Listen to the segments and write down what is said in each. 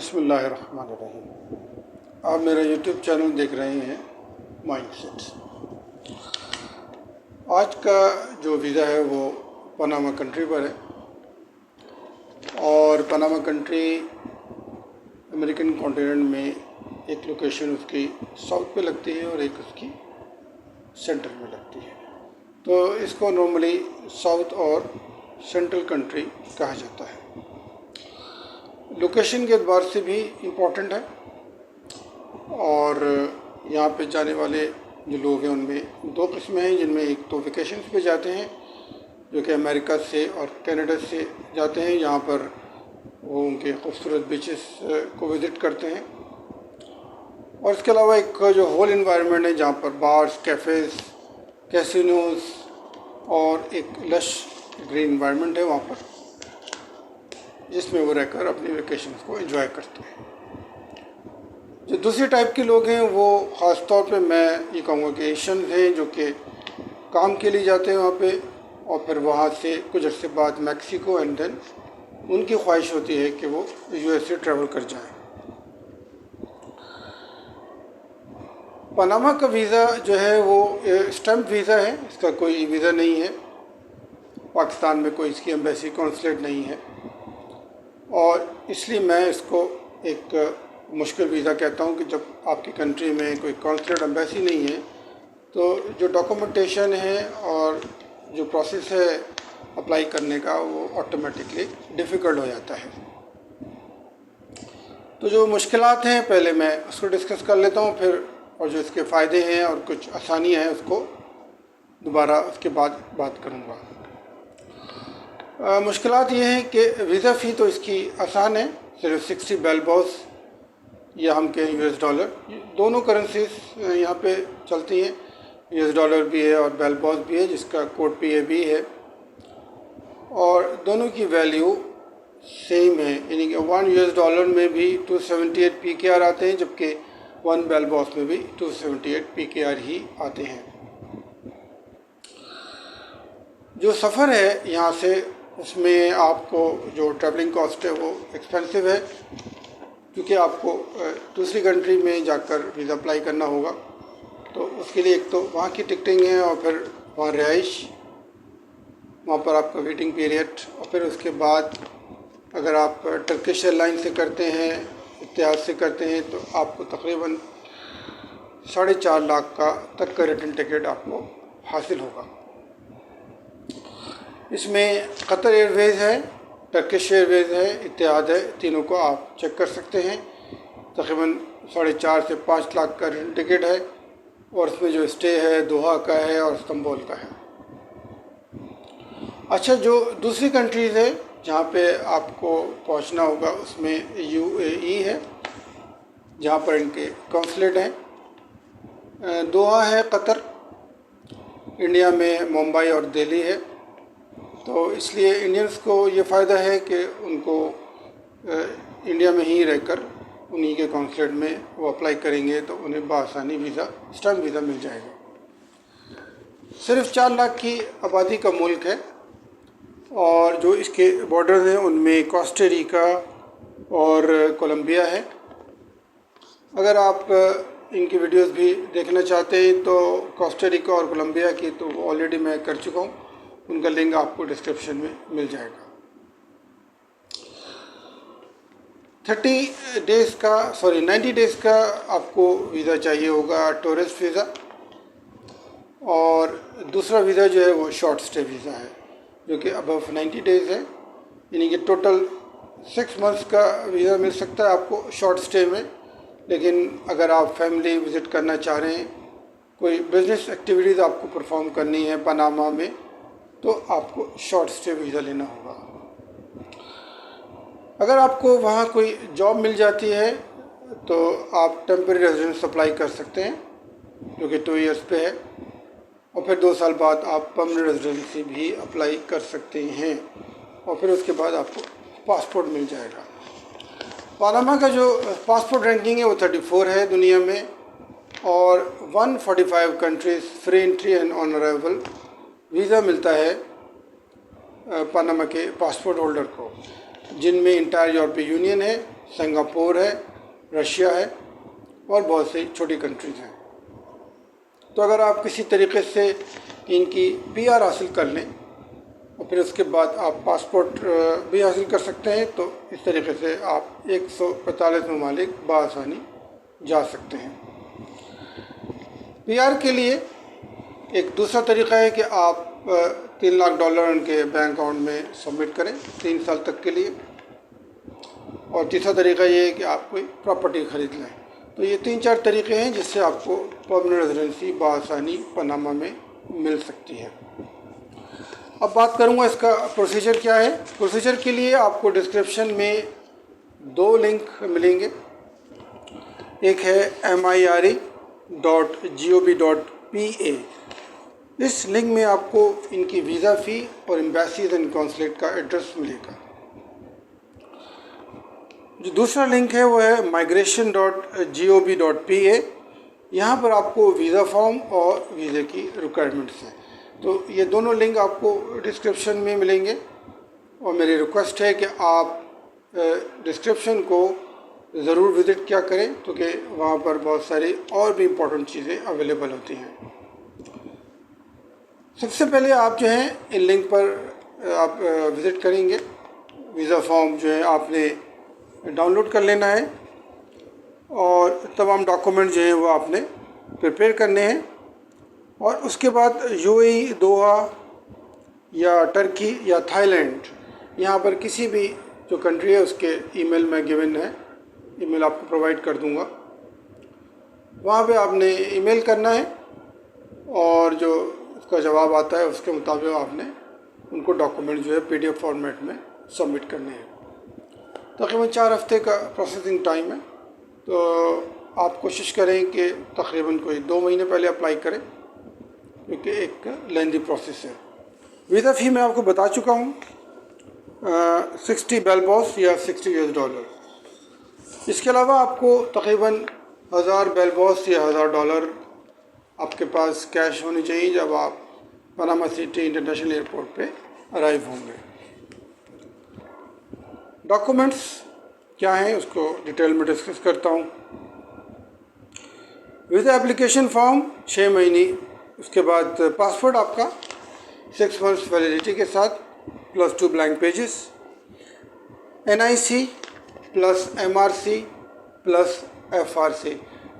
बिस्मिल्लाहिर्रहमानिर्रहीम। आप मेरा यूट्यूब चैनल देख रहे हैं माइंडसेट। आज का जो वीज़ा है वो पनामा कंट्री पर है और पनामा कंट्री अमेरिकन कॉन्टिनेंट में एक लोकेशन उसकी साउथ पे लगती है और एक उसकी सेंटर में लगती है, तो इसको नॉर्मली साउथ और सेंट्रल कंट्री कहा जाता है। लोकेशन के एतबार से भी इम्पोर्टेंट है और यहाँ पे जाने वाले जो लोग हैं उनमें दो किस्में हैं, जिनमें एक तो वेकेशंस पे जाते हैं जो कि अमेरिका से और कनाडा से जाते हैं, यहाँ पर वो उनके खूबसूरत बीचेस को विज़िट करते हैं। और इसके अलावा एक जो होल इन्वायरमेंट है जहाँ पर बार्स, कैफ़ेज़, कैसीनोज़ और एक लश ग्रीन इन्वायरमेंट है वहाँ पर, जिसमें वो रहकर अपनी वेकेशंस को एंजॉय करते हैं। जो दूसरी टाइप के लोग हैं वो ख़ास तौर पे मैं ये कहूँगा कि एशियन हैं जो कि काम के लिए जाते हैं वहाँ पे और फिर वहाँ से कुछ अर्से बाद मैक्सिको एंड देन उनकी ख्वाहिश होती है कि वो यूएसए ट्रैवल कर जाएं। पनामा का वीज़ा जो है वो स्टैम्प वीज़ा है, इसका कोई वीज़ा नहीं है। पाकिस्तान में कोई इसकी एम्बेसी कॉन्सुलेट नहीं है और इसलिए मैं इसको एक मुश्किल वीज़ा कहता हूँ कि जब आपकी कंट्री में कोई कॉन्सुलेट एम्बेसी नहीं है तो जो डॉक्यूमेंटेशन है और जो प्रोसेस है अप्लाई करने का वो ऑटोमेटिकली डिफ़िकल्ट हो जाता है। तो जो मुश्किलात हैं पहले मैं उसको डिस्कस कर लेता हूँ, फिर और जो इसके फ़ायदे हैं और कुछ आसानियाँ हैं उसको दोबारा उसके बाद बात करूँगा। मुश्किलात ये हैं कि वीज़ा फ़ी तो इसकी आसान है, सिर्फ 60 बेलबॉस या हम कहें US डॉलर, दोनों करेंसीज यहाँ पे चलती हैं। US डॉलर भी है और बेलबॉस भी है जिसका कोड PAB है और दोनों की वैल्यू सेम है, यानी कि 1 US डॉलर में भी 278 PKR आते हैं जबकि 1 बेलबॉस में भी 278 PKR ही आते हैं। जो सफ़र है यहाँ से उसमें आपको जो ट्रैवलिंग कॉस्ट है वो एक्सपेंसिव है क्योंकि आपको दूसरी कंट्री में जाकर वीज़ा अप्लाई करना होगा, तो उसके लिए एक तो वहाँ की टिकटिंग है और फिर वहाँ रिहाइश, वहाँ पर आपका वेटिंग पीरियड, और फिर उसके बाद अगर आप टर्किश एयरलाइन से करते हैं, इतिहाद से करते हैं तो आपको तकरीबन 4.5 लाख का तक का रिटर्न टिकट आपको हासिल होगा। इसमें कतर एयरवेज़ है, टर्किश एयरवेज़ है, इतिहाद है, तीनों को आप चेक कर सकते हैं। तकरीबन 4.5 से 5 लाख का रिटर्न टिकट है और इसमें जो स्टे है दोहा का है और इस्तांबुल का है। अच्छा, जो दूसरी कंट्रीज़ है जहाँ पे आपको पहुँचना होगा उसमें UAE है जहाँ पर इनके कॉन्सुलेट हैं, दोहा है कतर, इंडिया में मुंबई और दिल्ली है। तो इसलिए इंडियंस को ये फ़ायदा है कि उनको इंडिया में ही रहकर उन्हीं के कॉन्सुलेट में वो अप्लाई करेंगे तो उन्हें बआसानी वीज़ा, स्टैम्प वीज़ा मिल जाएगा। सिर्फ 4 लाख की आबादी का मुल्क है और जो इसके बॉर्डर्स हैं उनमें कोस्टा-रिका और कोलंबिया है। अगर आप इनकी वीडियोस भी देखना चाहते हैं तो कोस्टा-रिका और कोलंबिया की तो ऑलरेडी मैं कर चुका हूँ, उनका लिंक आपको डिस्क्रिप्शन में मिल जाएगा। 90 डेज़ का आपको वीज़ा चाहिए होगा, टूरिस्ट वीज़ा, और दूसरा वीज़ा जो है वो शॉर्ट स्टे वीज़ा है जो कि अबव 90 डेज़ है, यानी कि टोटल 6 मंथ्स का वीज़ा मिल सकता है आपको शॉर्ट स्टे में। लेकिन अगर आप फैमिली विज़िट करना चाह रहे हैं, कोई बिज़नेस एक्टिविटीज़ आपको परफॉर्म करनी है पनामा में, तो आपको शॉर्ट स्टे वीज़ा लेना होगा। अगर आपको वहाँ कोई जॉब मिल जाती है तो आप टेम्परेरी रेजिडेंस अप्लाई कर सकते हैं जो कि 2 इयर्स पे है, और फिर 2 साल बाद आप परमानेंट रेजिडेंसी भी अप्लाई कर सकते हैं और फिर उसके बाद आपको पासपोर्ट मिल जाएगा। पनामा का जो पासपोर्ट रैंकिंग है वो 34 है दुनिया में और 145 countries free entry and on arrival visa मिलता है पनामा के पासपोर्ट होल्डर को, जिनमें इंटायर यूरोपीय यूनियन है, सिंगापुर है, रशिया है और बहुत सी छोटी कंट्रीज़ हैं। तो अगर आप किसी तरीके से इनकी PR हासिल कर लें और फिर उसके बाद आप पासपोर्ट भी हासिल कर सकते हैं, तो इस तरीके से आप 145 ममालिक बआसानी जा सकते हैं। PR के लिए एक दूसरा तरीका है कि आप $3 लाख उनके बैंक अकाउंट में सबमिट करें 3 साल तक के लिए, और तीसरा तरीका ये है कि आप कोई प्रॉपर्टी ख़रीद लें। तो ये 3-4 तरीके हैं जिससे आपको परमानेंट रेजिडेंसी बआसानी पनामा में मिल सकती है। अब बात करूँगा इसका प्रोसीजर क्या है। प्रोसीजर के लिए आपको डिस्क्रिप्शन में 2 लिंक मिलेंगे। एक है mire.gov.pa। इस लिंक में आपको इनकी वीज़ा फ़ी और एम्बेसीज एंड कॉन्सुलेट का एड्रेस मिलेगा। जो दूसरा लिंक है वो है migration.gov.pa। यहाँ पर आपको वीज़ा फॉर्म और वीज़े की रिक्वायरमेंट्स हैं। तो ये दोनों लिंक आपको डिस्क्रिप्शन में मिलेंगे और मेरी रिक्वेस्ट है कि आप डिस्क्रिप्शन को ज़रूर विज़िट किया करें, क्योंकि वहाँ पर बहुत सारी और भी इम्पोर्टेंट चीज़ें अवेलेबल होती हैं। सबसे पहले आप जो हैं इन लिंक पर आप विज़िट करेंगे। वीज़ा फॉर्म जो है आपने डाउनलोड कर लेना है और तमाम डॉक्यूमेंट जो हैं वो आपने प्रिपेयर करने हैं, और उसके बाद UAE, दोहा या टर्की या थाईलैंड, यहाँ पर किसी भी जो कंट्री है उसके ईमेल में गिवन है, ईमेल आपको प्रोवाइड कर दूँगा। वहाँ पे आपने ईमेल करना है और जो उसका जवाब आता है उसके मुताबिक आपने उनको डॉक्यूमेंट जो है PDF फॉर्मेट में सबमिट करने हैं। तकरीबन 4 हफ्ते का प्रोसेसिंग टाइम है, तो आप कोशिश करें कि तकरीबन कोई 2 महीने पहले अप्लाई करें, क्योंकि एक लेंदी प्रोसेस है। वीज़ा फ़ी मैं आपको बता चुका हूँ, 60 बेलबॉस या $60। इसके अलावा आपको तकरीबन 1000 बेलबॉस या $1000 आपके पास कैश होनी चाहिए जब आप पनामा सिटी इंटरनेशनल एयरपोर्ट पे अराइव होंगे। डॉक्यूमेंट्स क्या हैं उसको डिटेल में डिस्कस करता हूँ। वीज़ा एप्लीकेशन फॉर्म 6 महीने, उसके बाद पासपोर्ट आपका 6 मंथ्स वैलिडिटी के साथ +2 blank pages, NIC + MRC + FRC।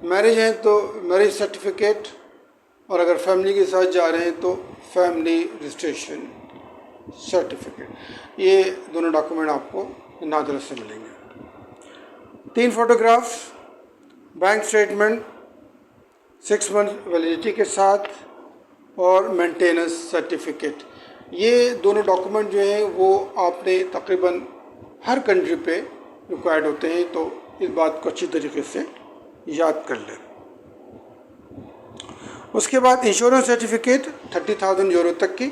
Marriage है तो मैरिज सर्टिफिकेट, और अगर फैमिली के साथ जा रहे हैं तो फैमिली रजिस्ट्रेशन सर्टिफिकेट। ये दोनों डॉक्यूमेंट आपको नादरा से मिलेंगे। 3 photographs, bank statement 6 month validity के साथ और मेंटेनेंस सर्टिफिकेट। ये दोनों डॉक्यूमेंट जो हैं वो आपने तकरीबन हर कंट्री पे रिक्वायर्ड होते हैं, तो इस बात को अच्छी तरीके से याद कर लें। उसके बाद इंश्योरेंस सर्टिफिकेट 30,000 यूरो तक की,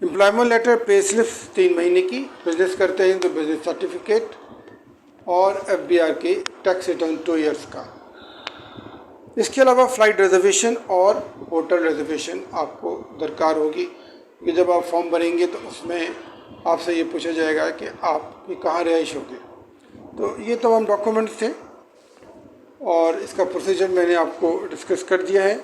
एम्प्लॉयमेंट लेटर, पे स्लिप 3 महीने की, बिजनेस करते हैं तो बिजनेस सर्टिफिकेट, और FBR की टैक्स रिटर्न 2 ईयर्स का। इसके अलावा फ़्लाइट रिजर्वेशन और होटल रिजर्वेशन आपको दरकार होगी, कि जब आप फॉर्म भरेंगे तो उसमें आपसे ये पूछा जाएगा कि आप कहाँ रिहाइश होगे। तो ये तमाम डॉक्यूमेंट्स थे और इसका प्रोसीजर मैंने आपको डिस्कस कर दिया है।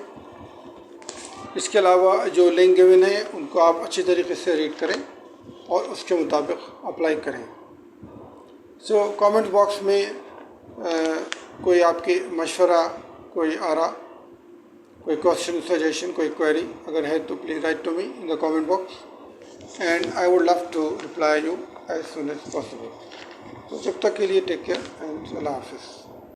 इसके अलावा जो लिंक गिवन है उनको आप अच्छी तरीके से रीड करें और उसके मुताबिक अप्लाई करें। सो कमेंट बॉक्स में कोई आपकी मशवरा, कोई आरा, कोई क्वेश्चन, सजेशन, कोई क्वेरी अगर है तो please write to me in the comment box, and I would love to reply you as soon as possible. तो जब तक के लिए टेक केयर एंड अल्लाह हाफिज़।